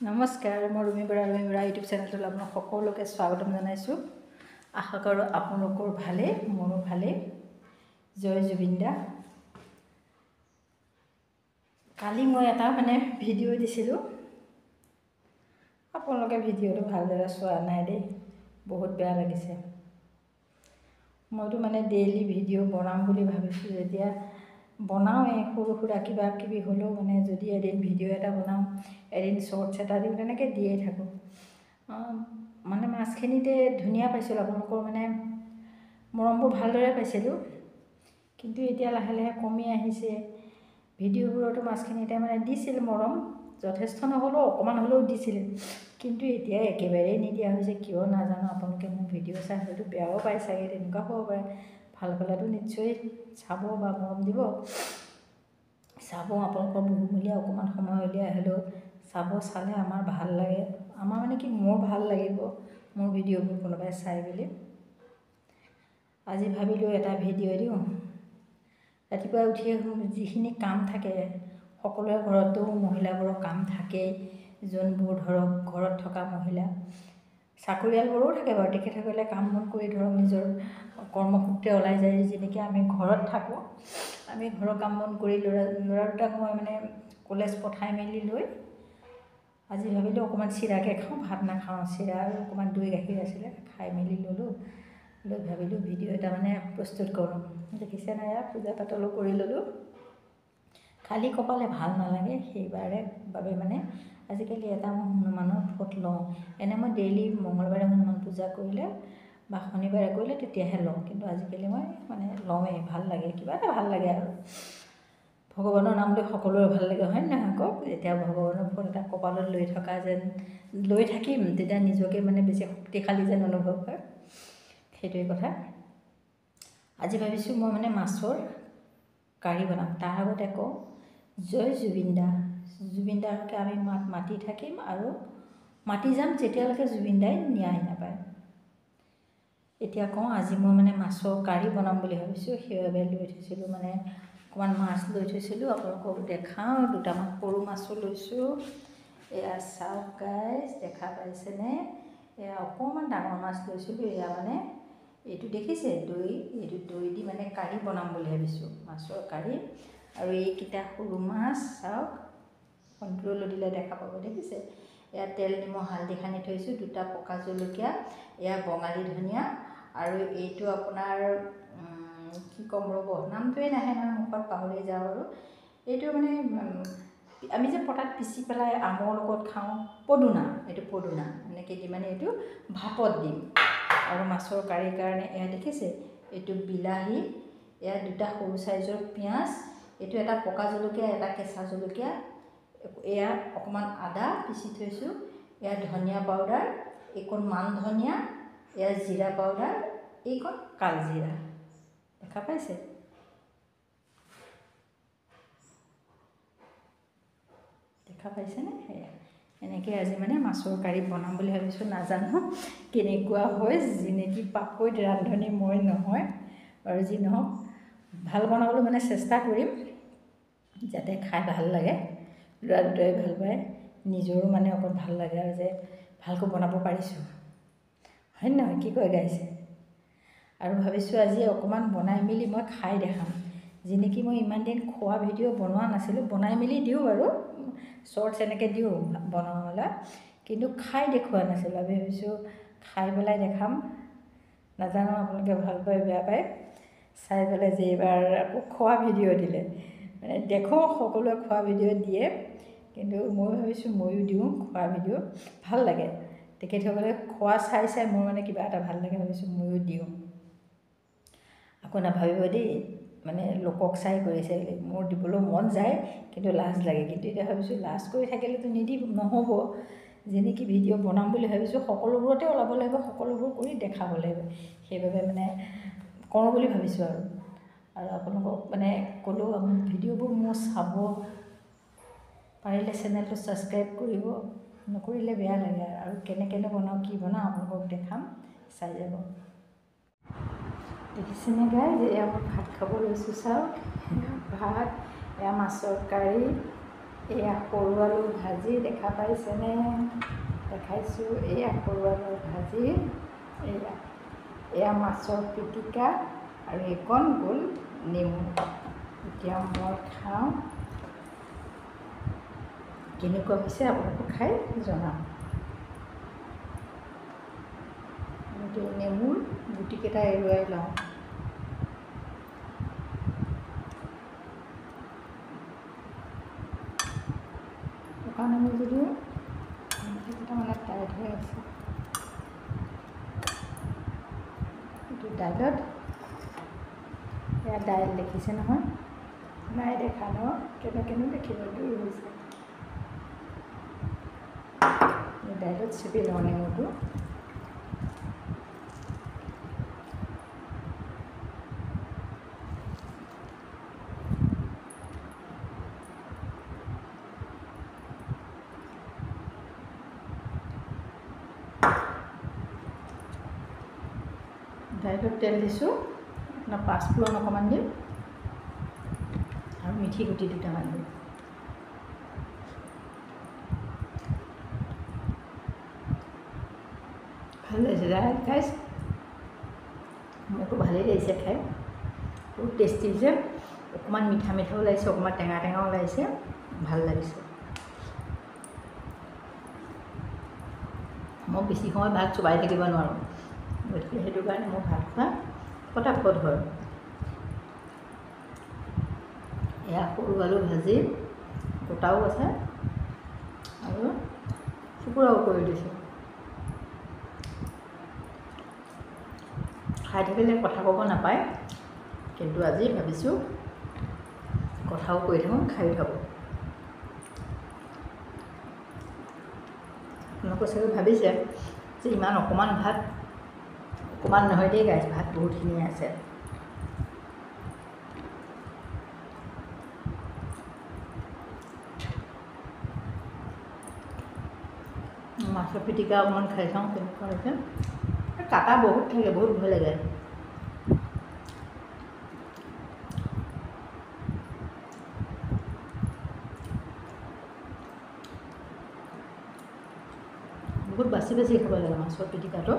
নমস্কাৰ, মই ৰুমি বৰা ইউটিউব চেনেলটোলৈ আপোনাক সকলোকে স্বাগতম জনাইছোঁ। আশা কৰোঁ আপোনালোকৰ ভালেই, মোৰো ভালেই। জয় জুবিন দা। কালি মই এটা ভিডিঅ' দিছিলোঁ, আপোনালোকে ভিডিঅ'টো ভালদৰে চোৱা নাই দেই, বহুত বেয়া লাগিছে। মইতো ডেইলি ভিডিঅ' বনাম বুলি ভাবিছোঁ, যেতিয়া বনাওঁৱেই সৰু সুৰা কিবা কিবি হ'লেও যদি এদিন ভিডিঅ' এটা বনাওঁ, এদিন শ্বৰ্টছ এটা দিওঁ, তেনেকৈ দিয়েই থাকোঁ। মাছখিনিতে ধুনীয়া পাইছিলোঁ, আপোনালোকৰ মৰমবোৰ ভালদৰে পাইছিলোঁ। কিন্তু এতিয়া লাহে লাহে কমি আহিছে। ভিডিঅ'বোৰতো মাছখিনিতে দিছিল মৰম, যথেষ্ট নহ'লেও অকণমান হ'লেও দিছিল। কিন্তু এতিয়া একেবাৰেই নিদিয়া হৈছে, কিয় নাজানো। আপোনালোকে মোৰ ভিডিঅ' চাই হয়তো বেয়াও পায় চাগে, তেনেকুৱা হ'ব পাৰে। ভাল পালেতো নিশ্চয় চাব বা মৰম দিব। চাব, আপোনালোকৰ বহুমূলীয়া অকণমান সময় উলিয়াই হ'লেও চাব। চালে আমাৰ ভাল লাগে, আমাৰ কি মোৰ ভাল লাগিব মোৰ ভিডিঅ'বোৰ কোনোবাই চাই বুলি। আজি ভাবিলোঁ এটা ভিডিঅ' দিওঁ। ৰাতিপুৱা উঠিয়ে যিখিনি কাম থাকে, সকলোৰে ঘৰতো মহিলাবোৰৰ কাম থাকেই। যোনবোৰ ধৰক ঘৰত থকা মহিলা, চাকৰিয়ালবোৰো থাকে বাৰু, তেখেতসকলে কাম বন কৰি নিজৰ কৰ্মসূত্ৰে ওলাই যায়। যেনেকৈ আমি ঘৰত থাকোঁ, আমি ঘৰৰ কাম বন কৰি ল'ৰা দুটাক মই কলেজ পঠাই মেলি লৈ আজি ভাবিলোঁ অকণমান চিৰাকে খাওঁ, ভাত নাখাওঁ। চিৰা আৰু অকণমান দৈ গাখীৰ আছিলে, খাই মেলি ল'লোঁ। লৈ ভাবিলোঁ ভিডিঅ' এটা প্ৰস্তুত কৰোঁ। দেখিছে নাই, পূজা পাতলো কৰি ল'লোঁ। খালী কপালে ভাল নালাগে, সেইবাৰে বাবে আজিকালি এটা মই হনুমানৰ ফটো লওঁ। এনে মই ডেইলি মঙলবাৰে হনুমান পূজা কৰিলে বা শনিবাৰে কৰিলে তেতিয়াহে লওঁ। কিন্তু আজিকালি মই লওঁৱেই, ভাল লাগে, কিবা এটা ভাল লাগে আৰু। ভগৱানৰ নাম লৈ সকলোৰে ভাল লাগে, হয় নহয় কওক। যেতিয়া ভগৱানৰ ফটো এটা কপালত লৈ থাকিম, তেতিয়া নিজকে বেছি শক্তিশালী যেন অনুভৱ হয়। সেইটোৱে কথা। আজি ভাবিছোঁ মই মাছৰ কাৰী বনাম। তাৰ আগতে কওঁ, জয় জুবিন দা। জুবিন দাকে আমি মাতি থাকিম আৰু মাতি যাম যেতিয়ালৈকে জুবিন দাই ন্যায় নাপায়। এতিয়া কওঁ, আজি মই মাছৰ কাৰী বনাম বুলি ভাবিছোঁ। সেইবাবে লৈ থৈছিলোঁ অকণমান মাছ লৈ থৈছিলোঁ, আপোনালোকক দেখাওঁ। দুটামান সৰু মাছো লৈছোঁ। এয়া চাওক গাইজ, দেখা পাইছেনে? এয়া অকণমান ডাঙৰ মাছ লৈছিলোঁ। এয়া এইটো দেখিছে দৈ, এইটো দৈ দি কাৰী বনাম বুলি ভাবিছোঁ, মাছৰ কাৰী। আৰু এইকেইটা সৰু মাছ চাওক, কণ্ট্ৰলত দিলে দেখা পাব, দেখিছে? এয়া তেল নিমখ হালধি সানি থৈছোঁ। দুটা পকা জলকীয়া, এয়া বঙালী ধনিয়া, আৰু এইটো আপোনাৰ কি ক'ম ৰ'ব, নামটোৱে নাহে নহয় মুখত, পাহৰি যাওঁ আৰু। এইটো আমি যে পটাত পিচি পেলাই আমৰ লগত খাওঁ, পদুনা। এইটো পদুনা এনেকৈ দি এইটো ভাপত দিম। আৰু মাছৰ কাৰীৰ কাৰণে এয়া দেখিছে, এইটো বিলাহী, এয়া দুটা সৰু চাইজৰ পিঁয়াজ, এইটো এটা পকা জলকীয়া, এটা কেঁচা জলকীয়া, এয়া অকণমান আদা পিচি থৈছোঁ, এয়া ধনিয়া পাউডাৰ, এইকণ মান ধনিয়া, এয়া জিৰা পাউডাৰ, এইকণ কালজিৰা। দেখা পাইছে? দেখা পাইছেনে? সেয়া এনেকৈ আজি মাছৰ কাৰী বনাম বুলি ভাবিছোঁ। নাজানো কেনেকুৱা হয়, জিনেটি পাকৈত ৰান্ধনি মই নহয় বাৰু। যি নহওক, ভাল বনাবলৈ চেষ্টা কৰিম, যাতে খাই ভাল লাগে, ল'ৰা দুটাই ভাল পায়, নিজৰো অকণ ভাল লাগে আৰু যে ভালকৈ বনাব পাৰিছোঁ, হয় নহয়? কি কয় গাইছে? আৰু ভাবিছোঁ আজি অকণমান বনাই মেলি মই খাই দেখাম। যেনেকৈ মই ইমান দিন খোৱা ভিডিঅ' বনোৱা নাছিলোঁ, বনাই মেলি দিওঁ বাৰু, শ্বৰ্টছ এনেকৈ দিওঁ বনোৱা মেলা, কিন্তু খাই দেখুওৱা নাছিলোঁ। আমি ভাবিছোঁ খাই পেলাই দেখাম। নাজানো আপোনালোকে ভাল পায় বেয়া পায়, চাই পেলাই যে এইবাৰ আকৌ খোৱা ভিডিঅ' দিলে। দেখোঁ সকলোৱে খোৱা ভিডিঅ' দিয়ে, কিন্তু মই ভাবিছোঁ ময়ো দিওঁ খোৱা ভিডিঅ', ভাল লাগে। তেখেতসকলে খোৱা চাই চাই মোৰ কিবা এটা ভাল লাগে, ভাবিছোঁ ময়ো দিওঁ। আকৌ নাভাবিব দেই, লোকক চাই কৰিছে, মোৰ দিবলৈ মন যায় কিন্তু লাজ লাগে। কিন্তু এতিয়া ভাবিছোঁ লাজ কৰি থাকিলেতো নহ'ব। যেনেকৈ ভিডিঅ' বনাম বুলি ভাবিছোঁ, সকলোবোৰতে ওলাব লাগিব, সকলোবোৰ কৰি দেখাব লাগিব। সেইবাবে কৰোঁ বুলি ভাবিছোঁ আৰু আপোনালোকক ক'লোঁ, ভিডিঅ'বোৰ মোৰ চাব, পাৰিলে চেনেলটো ছাবস্ক্ৰাইব কৰিব, নকৰিলে বেয়া লাগে। আৰু কেনেকৈ বনাওঁ, কি বনাওঁ আপোনালোকক দেখাম, চাই যাব। দেখিছেনে গাইজ? এয়া মই ভাত খাব লৈছোঁ, চাওক ভাত, এয়া মাছৰ কাৰী, এয়া সৰু আলু ভাজি দেখা পাইছেনে? দেখাইছোঁ। এয়া সৰু আলু ভাজি, এয়া মাছৰ পিটিকা আৰু এইকণ গ'ল নেমু। এতিয়া মই খাওঁ, কেনেকুৱা হৈছে আপোনালোকক খাই জনাম। নেমুৰ গুটিকেইটা এৰুৱাই লওঁ। পকা নেমু যদিও গুটিকেইটা মানে টাইট হৈ আছে। এইটো দাইলত, এয়া দাইল দেখিছে নহয়? নাই দেখা ন? কেনেকৈনো দেখিব, দূৰ হৈছে। দাইলত চেপি লওঁ নেমুটো। দাইলত তেল দিছোঁ, আপোনাৰ পাঁচফোৰণ অকণমান দিম আৰু মিঠি গুটি দুটামান দিম। ভাল লাগিছে গাইছ, মোকো ভালেই লাগিছে খাই, বহুত টেষ্টি হৈছে। অকণমান মিঠা মিঠা ওলাইছে, অকণমান টেঙা টেঙা ওলাইছে, ভাল লাগিছে। মই বেছি সময় ভাত চোবাই থাকিব নোৱাৰোঁ, গতিকে সেইটো কাৰণে মোৰ ভাত খোৱা পটাপট হয়। এয়া সৰু আলু ভাজি গোটাও আছে আৰু টুকুৰাও কৰি দিছোঁ। খাই থাকিলে কথা ক'ব নাপায়, কিন্তু আজি ভাবিছোঁ কথাও কৈ থাকোঁ, খায়ো থাকোঁ। আপোনালোকে চাগে ভাবিছে যে ইমান অকণমান ভাত, অকণমান নহয় দেই গাইছ, ভাত বহুতখিনি আছে। মাছৰ পিটিকা অকণমান খাই চাওঁ কেনেকুৱা হৈছে। কাটা বহুত থাকে, বহুত ভয় লাগে। বহুত বাছি বাছি খাব লাগে মাছৰ পিটিকাটো।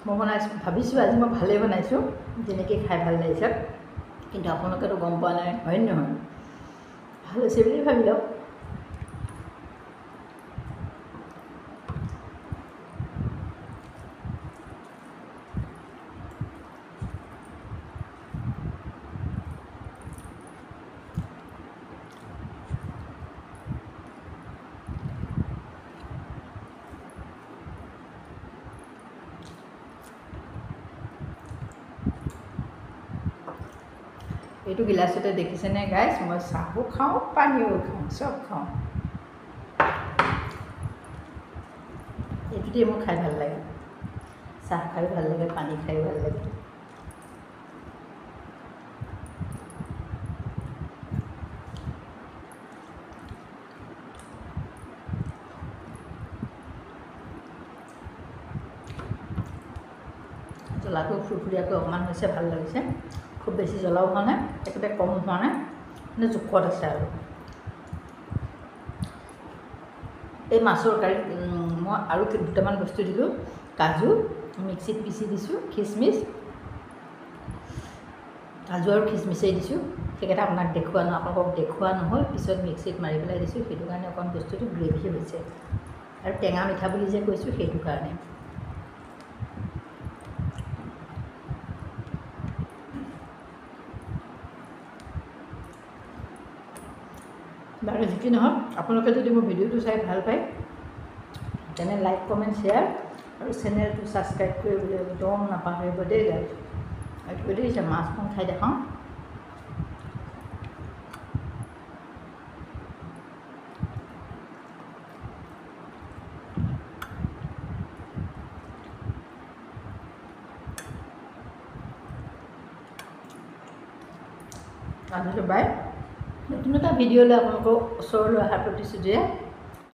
মই ভাবিছোঁ আজি মই ভালেই বনাইছোঁ, যেনেকৈ খাই ভাল লাগিছে, কিন্তু আপোনালোকেতো গম পোৱা নাই, হয় নহয়? ভাল হৈছে বুলি ভাবি লওক। এইটো গিলাচতে দেখিছেনে গাইছ, মই চাহো খাওঁ, পানীও খাওঁ, চব খাওঁ। এইটোতেই মোৰ খাই ভাল লাগে, চাহ খায়ো ভাল লাগে, পানী খায়ো ভাল লাগে। জ্বলাটো ফুৰফুৰীয়াকৈ অকণমান হৈছে, ভাল লাগিছে। খুব বেছি জ্বলাও হোৱা নাই, একেবাৰে কম হোৱা নাই, মানে জোখত আছে আৰু। এই মাছৰ কাৰীত মই আৰু দুটামান বস্তু দিলোঁ, কাজু মিক্সিত পিচি দিছোঁ, খিচমিচ, কাজু আৰু খিচমিচেই দিছোঁ। সেইকেইটা আপোনালোকক দেখুওৱা নহ'ল, পিছত মিক্সিত মাৰি পেলাই দিছোঁ, সেইটো কাৰণে অকণ বস্তুটো গ্ৰেভি হৈছে। আৰু টেঙা মিঠা বুলি যে কৈছোঁ, সেইটো কাৰণে। বাৰু যি কি নহওক, আপোনালোকে যদি মোৰ ভিডিঅ'টো চাই ভাল পায় তেনে লাইক, কমেণ্ট, শ্বেয়াৰ আৰু চেনেলটো ছাবস্ক্ৰাইব কৰিবলৈ একদম নাপাহৰিব দেই গাইছ। এইটো দেখিছে, মাছখন খাই দেখাওঁ। আজিলৈ বাই। নতুন এটা ভিডিঅ'লৈ আপোনালোকৰ ওচৰলৈ অহাৰ প্ৰতিশ্ৰুতিৰে